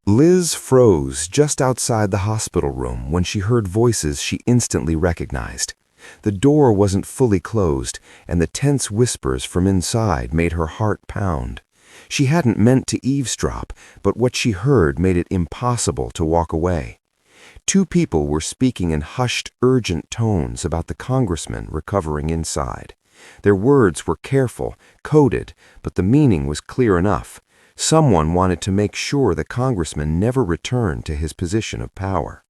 Liz froze just outside the hospital room when she heard voices she instantly recognized. The door wasn't fully closed, and the tense whispers from inside made her heart pound. She hadn't meant to eavesdrop, but what she heard made it impossible to walk away. Two people were speaking in hushed, urgent tones about the congressman recovering inside. Their words were careful, coded, but the meaning was clear enough. Someone wanted to make sure the congressman never returned to his position of power.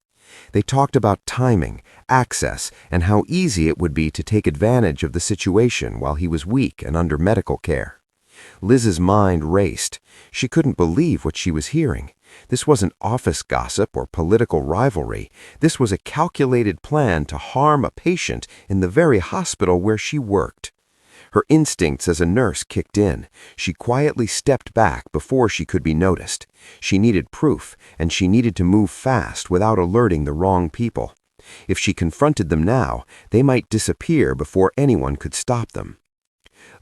They talked about timing, access, and how easy it would be to take advantage of the situation while he was weak and under medical care. Liz's mind raced. She couldn't believe what she was hearing. This wasn't office gossip or political rivalry. This was a calculated plan to harm a patient in the very hospital where she worked. Her instincts as a nurse kicked in. She quietly stepped back before she could be noticed. She needed proof, and she needed to move fast without alerting the wrong people. If she confronted them now, they might disappear before anyone could stop them.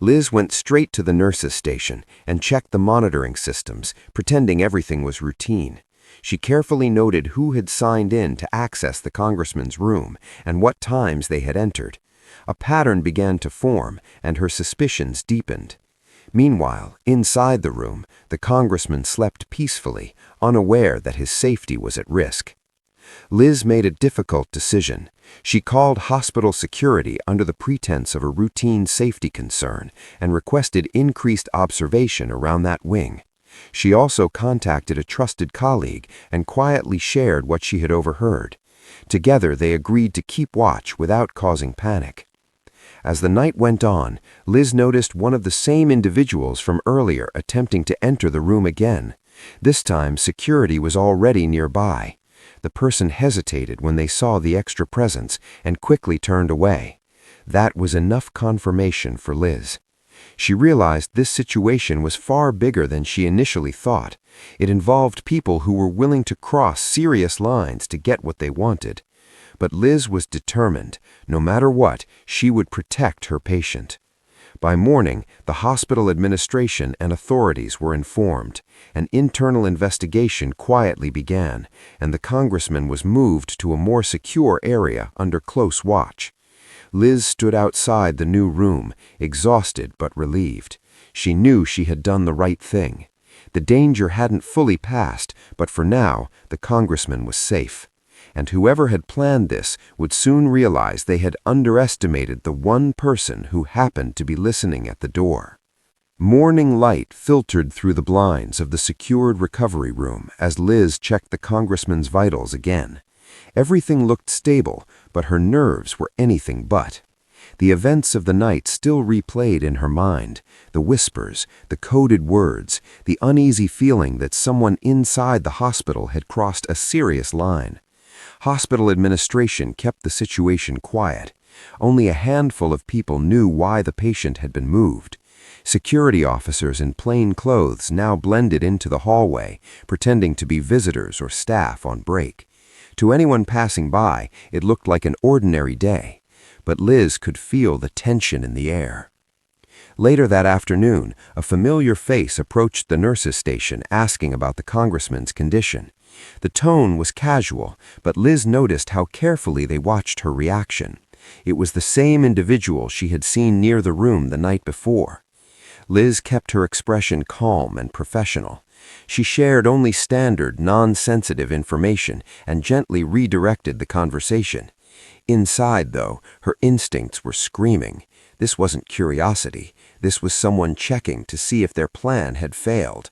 Liz went straight to the nurses' station and checked the monitoring systems, pretending everything was routine. She carefully noted who had signed in to access the congressman's room and what times they had entered. A pattern began to form, and her suspicions deepened. Meanwhile, inside the room, the congressman slept peacefully, unaware that his safety was at risk. Liz made a difficult decision. She called hospital security under the pretense of a routine safety concern and requested increased observation around that wing. She also contacted a trusted colleague and quietly shared what she had overheard. Together, they agreed to keep watch without causing panic. As the night went on, Liz noticed one of the same individuals from earlier attempting to enter the room again. This time, security was already nearby. The person hesitated when they saw the extra presence and quickly turned away. That was enough confirmation for Liz. She realized this situation was far bigger than she initially thought. It involved people who were willing to cross serious lines to get what they wanted. But Liz was determined. No matter what, she would protect her patient. By morning, the hospital administration and authorities were informed. An internal investigation quietly began, and the congressman was moved to a more secure area under close watch. Liz stood outside the new room, exhausted but relieved. She knew she had done the right thing. The danger hadn't fully passed, but for now, the congressman was safe. And whoever had planned this would soon realize they had underestimated the one person who happened to be listening at the door. Morning light filtered through the blinds of the secured recovery room as Liz checked the congressman's vitals again. Everything looked stable, but her nerves were anything but. The events of the night still replayed in her mind, the whispers, the coded words, the uneasy feeling that someone inside the hospital had crossed a serious line. Hospital administration kept the situation quiet. Only a handful of people knew why the patient had been moved. Security officers in plain clothes now blended into the hallway, pretending to be visitors or staff on break. To anyone passing by, it looked like an ordinary day, but Liz could feel the tension in the air. Later that afternoon, a familiar face approached the nurses' station asking about the congressman's condition. The tone was casual, but Liz noticed how carefully they watched her reaction. It was the same individual she had seen near the room the night before. Liz kept her expression calm and professional. She shared only standard, non-sensitive information and gently redirected the conversation. Inside, though, her instincts were screaming. This wasn't curiosity. This was someone checking to see if their plan had failed.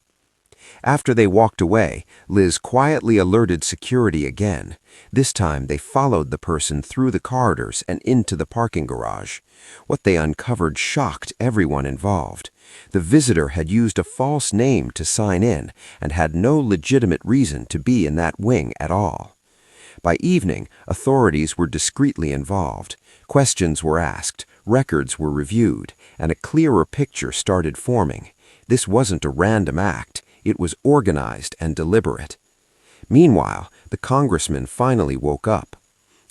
After they walked away, Liz quietly alerted security again. This time they followed the person through the corridors and into the parking garage. What they uncovered shocked everyone involved. The visitor had used a false name to sign in and had no legitimate reason to be in that wing at all. By evening, authorities were discreetly involved. Questions were asked, records were reviewed, and a clearer picture started forming. This wasn't a random act. It was organized and deliberate. Meanwhile, the congressman finally woke up.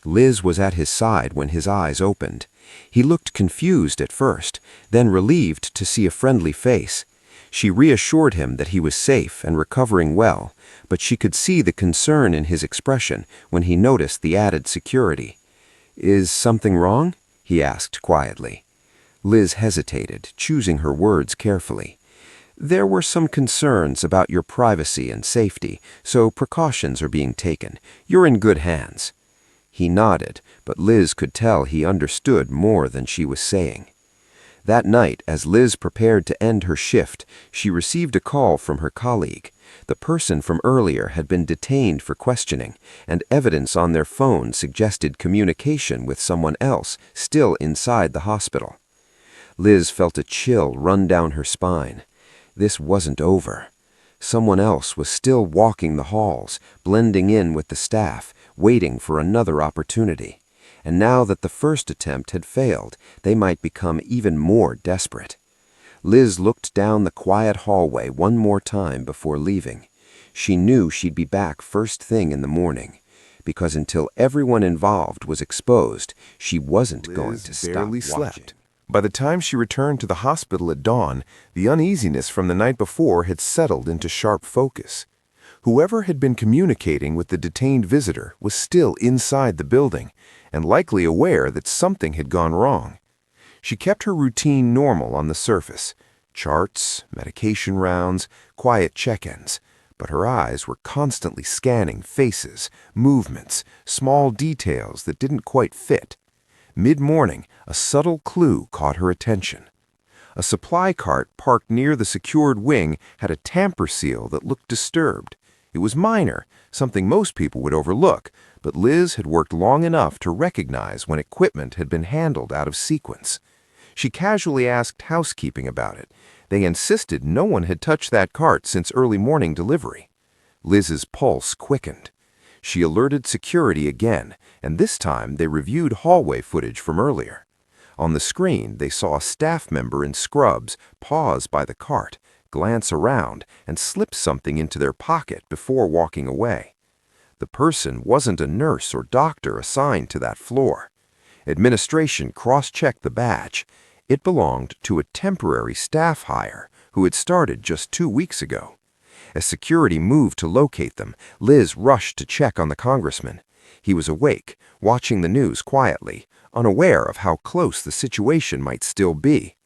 Liz was at his side when his eyes opened. He looked confused at first, then relieved to see a friendly face. She reassured him that he was safe and recovering well, but she could see the concern in his expression when he noticed the added security. "Is something wrong?" he asked quietly. Liz hesitated, choosing her words carefully. "There were some concerns about your privacy and safety, so precautions are being taken. You're in good hands." He nodded, but Liz could tell he understood more than she was saying. That night, as Liz prepared to end her shift, she received a call from her colleague. The person from earlier had been detained for questioning, and evidence on their phone suggested communication with someone else still inside the hospital. Liz felt a chill run down her spine. This wasn't over. Someone else was still walking the halls, blending in with the staff, waiting for another opportunity. And now that the first attempt had failed, they might become even more desperate. Liz looked down the quiet hallway one more time before leaving. She knew she'd be back first thing in the morning, because until everyone involved was exposed, she wasn't going to stop barely watching. slept. By the time she returned to the hospital at dawn, the uneasiness from the night before had settled into sharp focus. Whoever had been communicating with the detained visitor was still inside the building, and likely aware that something had gone wrong. She kept her routine normal on the surface: charts, medication rounds, quiet check-ins, but her eyes were constantly scanning faces, movements, small details that didn't quite fit. Mid-morning, a subtle clue caught her attention. A supply cart parked near the secured wing had a tamper seal that looked disturbed. It was minor, something most people would overlook, but Liz had worked long enough to recognize when equipment had been handled out of sequence. She casually asked housekeeping about it. They insisted no one had touched that cart since early morning delivery. Liz's pulse quickened. She alerted security again, and this time they reviewed hallway footage from earlier. On the screen, they saw a staff member in scrubs pause by the cart, glance around, and slip something into their pocket before walking away. The person wasn't a nurse or doctor assigned to that floor. Administration cross-checked the badge. It belonged to a temporary staff hire who had started just 2 weeks ago. As security moved to locate them, Liz rushed to check on the Congressman. He was awake, watching the news quietly, unaware of how close the situation might still be.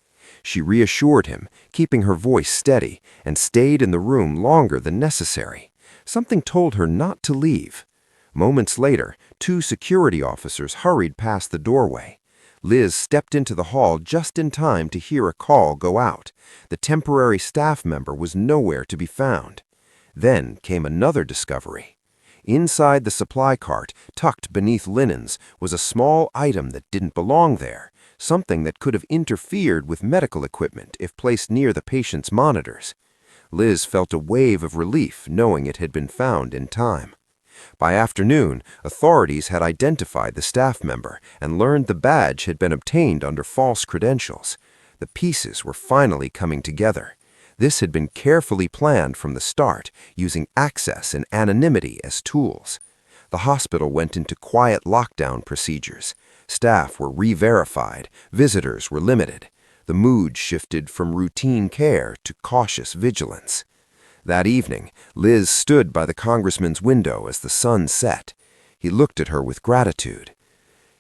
She reassured him, keeping her voice steady, and stayed in the room longer than necessary. Something told her not to leave. Moments later, 2 security officers hurried past the doorway. Liz stepped into the hall just in time to hear a call go out. The temporary staff member was nowhere to be found. Then came another discovery. Inside the supply cart, tucked beneath linens, was a small item that didn't belong there, something that could have interfered with medical equipment if placed near the patient's monitors. Liz felt a wave of relief knowing it had been found in time. By afternoon, authorities had identified the staff member and learned the badge had been obtained under false credentials. The pieces were finally coming together. This had been carefully planned from the start, using access and anonymity as tools. The hospital went into quiet lockdown procedures. Staff were re-verified, visitors were limited. The mood shifted from routine care to cautious vigilance. That evening, Liz stood by the Congressman's window as the sun set. He looked at her with gratitude.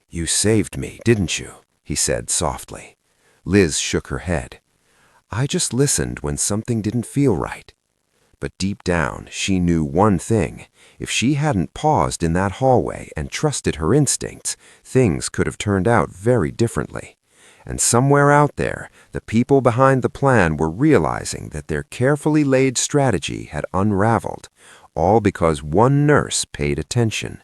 "You saved me, didn't you?" he said softly. Liz shook her head. "I just listened when something didn't feel right." But deep down, she knew one thing. If she hadn't paused in that hallway and trusted her instincts, things could have turned out very differently. And somewhere out there, the people behind the plan were realizing that their carefully laid strategy had unraveled, all because one nurse paid attention.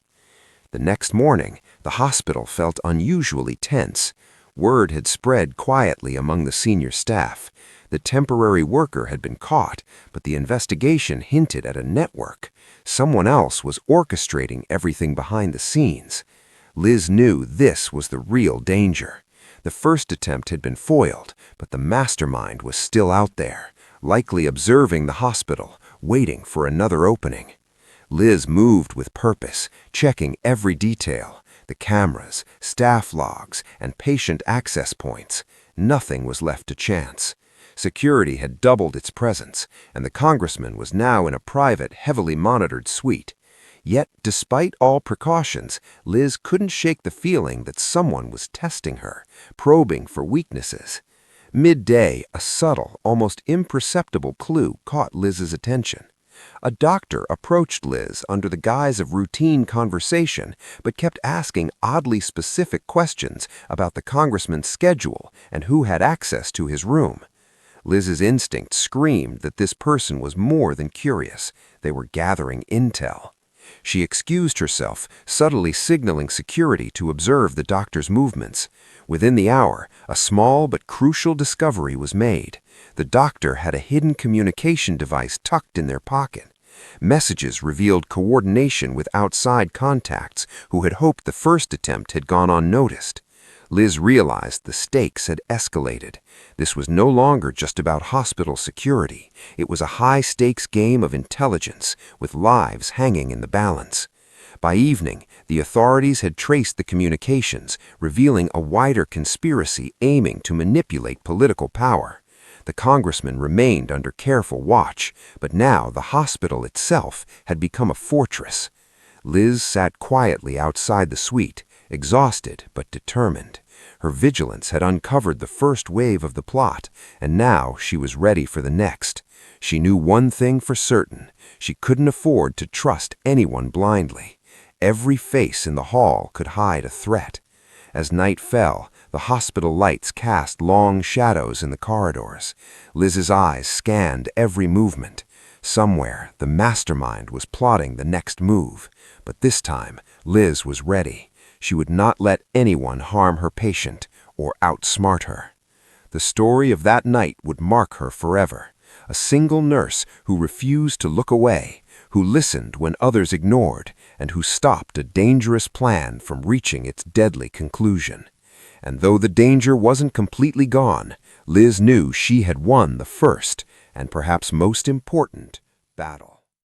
The next morning, the hospital felt unusually tense. Word had spread quietly among the senior staff. The temporary worker had been caught, but the investigation hinted at a network. Someone else was orchestrating everything behind the scenes. Liz knew this was the real danger. The first attempt had been foiled, but the mastermind was still out there, likely observing the hospital, waiting for another opening. Liz moved with purpose, checking every detail: the cameras, staff logs, and patient access points. Nothing was left to chance. Security had doubled its presence, and the congressman was now in a private, heavily monitored suite. Yet, despite all precautions, Liz couldn't shake the feeling that someone was testing her, probing for weaknesses. Midday, a subtle, almost imperceptible clue caught Liz's attention. A doctor approached Liz under the guise of routine conversation, but kept asking oddly specific questions about the congressman's schedule and who had access to his room. Liz's instinct screamed that this person was more than curious. They were gathering intel. She excused herself, subtly signaling security to observe the doctor's movements. Within the hour, a small but crucial discovery was made. The doctor had a hidden communication device tucked in their pocket. Messages revealed coordination with outside contacts who had hoped the first attempt had gone unnoticed. Liz realized the stakes had escalated. This was no longer just about hospital security. It was a high-stakes game of intelligence, with lives hanging in the balance. By evening, the authorities had traced the communications, revealing a wider conspiracy aiming to manipulate political power. The congressman remained under careful watch, but now the hospital itself had become a fortress. Liz sat quietly outside the suite, exhausted but determined. Her vigilance had uncovered the first wave of the plot, and now she was ready for the next. She knew one thing for certain: she couldn't afford to trust anyone blindly. Every face in the hall could hide a threat. As night fell, the hospital lights cast long shadows in the corridors. Liz's eyes scanned every movement. Somewhere, the mastermind was plotting the next move. But this time, Liz was ready. She would not let anyone harm her patient or outsmart her. The story of that night would mark her forever. A single nurse who refused to look away, who listened when others ignored, and who stopped a dangerous plan from reaching its deadly conclusion. And though the danger wasn't completely gone, Liz knew she had won the first, and perhaps most important, battle.